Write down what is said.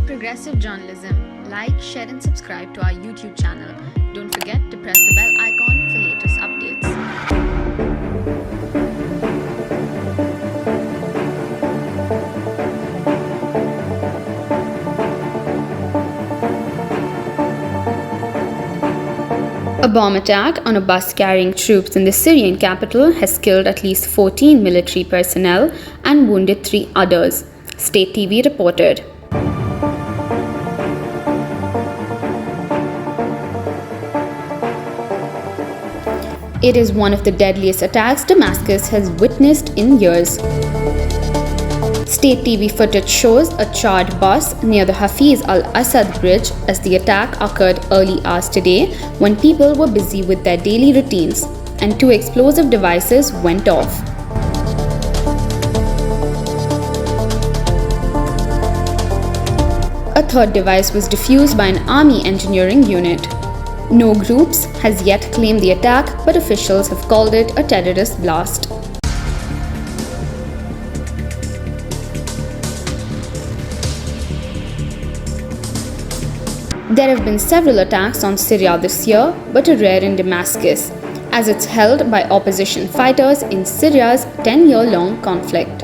progressive journalism, like, share, and subscribe to our YouTube channel. Don't forget to press the bell icon for latest updates. A bomb attack on a bus carrying troops in the Syrian capital has killed at least 14 military personnel and wounded 3 others, State TV reported. It is one of the deadliest attacks Damascus has witnessed in years. State TV footage shows a charred bus near the Hafiz al-Assad bridge as the attack occurred early hours today when people were busy with their daily routines, and 2 explosive devices went off. A third device was defused by an army engineering unit. No groups has yet claimed the attack, but officials have called it a terrorist blast. There have been several attacks on Syria this year, but are rare in Damascus, as it's held by opposition fighters in Syria's 10-year-long conflict.